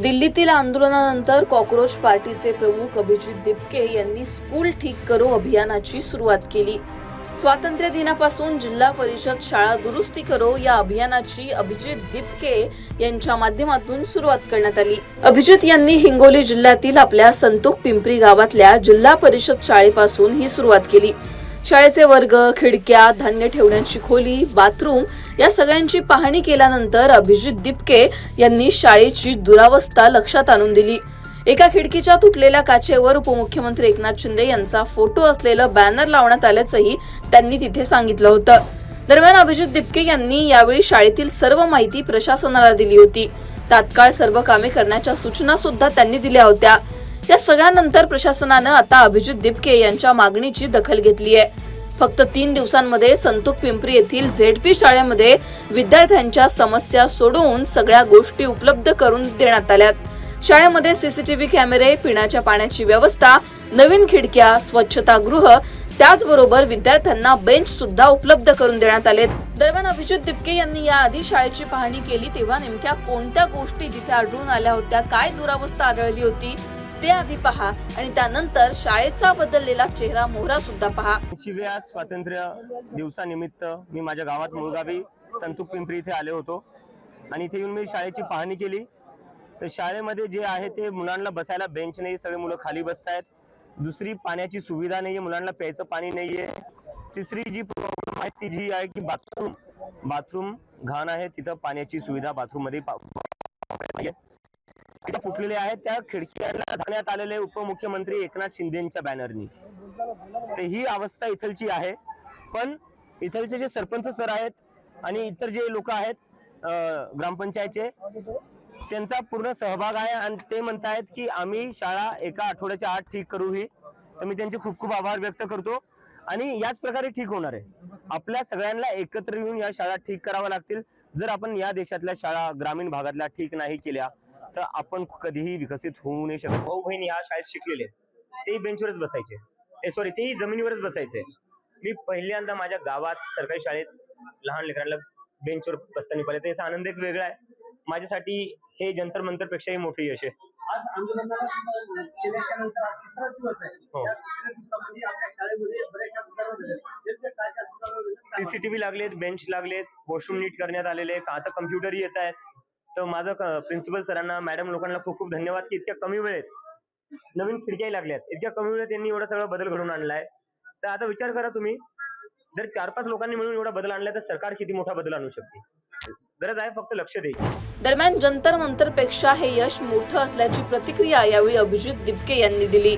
दिल्लीतील आंदोलनानंतर कॉकरोच पार्टीचे प्रमुख अभिजित दिपके यांनी स्कूल ठीक करो अभियानाची सुरुवात केली। स्वातंत्र्य दिनापासून जिल्हा परिषद शाळा दुरुस्ती करो या अभियानाची अभिजित दिपके यांच्या माध्यमातून सुरुवात करण्यात आली। अभिजित यांनी हिंगोली जिल्ह्यातील आपल्या संतोख पिंपरी गावातल्या जिल्हा परिषद शाळेपासून ही सुरुवात केली। शाळेचे वर्ग, खिडक्या, धान्य ठेवण्याची खोली, बाथरूम या सगळ्यांची पाहणी केल्यानंतर अभिजित दिपके यांनी शाळेची दुरावस्था लक्षात आणून दिली। एका खिडकीच्या तुटलेल्या काचेवर उपमुख्यमंत्री एकनाथ शिंदे यांचा फोटो असलेलं बॅनर लावण्यात आल्याचंही त्यांनी तिथे सांगितलं होतं। दरम्यान अभिजित दिपके यांनी यावेळी शाळेतील सर्व माहिती प्रशासनाला दिली होती। तात्काळ सर्व कामे करण्याच्या सूचना सुद्धा त्यांनी दिल्या होत्या। या सगळ्यानंतर प्रशासनानं आता अभिजित दिपके यांच्या मागणीची दखल घेतली आहे। फक्त 3 दिवसांमध्ये संतोख पिंपरी येथील झेडपी शाळेमध्ये विद्यार्थ्यांच्या समस्या सोडवून सगळ्या गोष्टी उपलब्ध करून देण्यात आल्यात। शाळेमध्ये सीसीटीव्ही कॅमेरे, पिण्याच्या पाण्याची व्यवस्था, नवीन खिडक्या, स्वच्छतागृह, त्याचबरोबर विद्यार्थ्यांना बेंच सुद्धा उपलब्ध करून देण्यात आलेत। दरम्यान अभिजित दिपके यांनी याआधी शाळेची पाहणी केली तेव्हा नेमक्या कोणत्या गोष्टी तिथे आढळून आल्या होत्या, काय दुरावस्था आढळली होती ते आधी पहा आणि त्यानंतर शाळेचा बदललेला चेहरा मोहरा सुद्धा पहा। 80व्या स्वातंत्र्य दिवसानिमित्त मी माझ्या गावात मुळगावी संतोख पिंपरी इथे आले होतो आणि इथे येऊन मी शाळेची पाहणी केली। तर शाळेमध्ये जे आहे ते मुलांना बसायला बेंच नाही, सगळे मुलं खाली बसतायत। दुसरी पाण्याची सुविधा नाहीये, मुलांना प्यायचं पाणी नाहीये। तिसरी जी प्रॉब्लेम आहे ती जी आहे की बाथरूम घाण आहे, तिथं पाण्याची सुविधा बाथरूम मध्ये फुटलेले आहेत। त्या खिडक्यांना झाकण्यात आलेले उपमुख्यमंत्री एकनाथ शिंदेच्या बॅनरनी। तर ही अवस्था इथलची आहे। पण इथलचे जे सरपंच सर आहेत आणि इतर जे लोक आहेत ग्रामपंचायतचे, त्यांचा पूर्ण सहभाग आहे आणि ते म्हणतायत की आम्ही शाळा एका आठवड्याच्या आत ठीक करू ही। तर मी त्यांचे खूप खूप आभार व्यक्त करतो आणि याच प्रकारे ठीक होणार आहे। आपल्या सगळ्यांना एकत्र येऊन या शाळा ठीक कराव्या लागतील। जर आपण या देशातल्या शाळा ग्रामीण भागातल्या ठीक नाही केल्या तर आपण कधीही विकसित होऊ नाही शकत। भाऊ बहिणी या शाळेत शिकलेले, ते बेंचवरच बसायचे, ते जमिनीवरच बसायचे। मी पहिल्यांदा माझ्या गावात सरकारी शाळेत लहान लेकरांना बेंचवर बसताना पाहिले, त्याचा आनंद एक वेगळा आहे। माझ्यासाठी हे जंतर मंतर पेक्षाही मोठी यश आहे। आज आंदोलनाला केल्याच्या नंतर आज तिसरा दिवस आहे। या तिसऱ्या दिवसामध्ये आपल्या शाळेमध्ये बऱ्याचशा सुधारणा झाल्या। सीसीटीव्ही लागलेत, बेंच लागलेत, वॉशरूम नीट करण्यात आलेले, आता कम्प्युटर येत आहेत। तर माझं प्रिन्सिपल सरांना, मॅडम लोकांना खूप खूप धन्यवाद की इतक्या कमी वेळेत नवीन खिडक्याही लागल्यात, इतक्या कमी वेळेत त्यांनी एवढा सगळा बदल घडवून आणलाय। तर आता विचार करा तुम्ही, जर 4-5 लोकांनी मिळून एवढा बदल आणलाय तर सरकार किती मोठा बदल आणू शकते। गरज आहे फक्त लक्ष द्यायची। दरम्यान जंतर मंतर पेक्षा हे यश मोठं असल्याची प्रतिक्रिया यावेळी अभिजित दिपके यांनी दिली।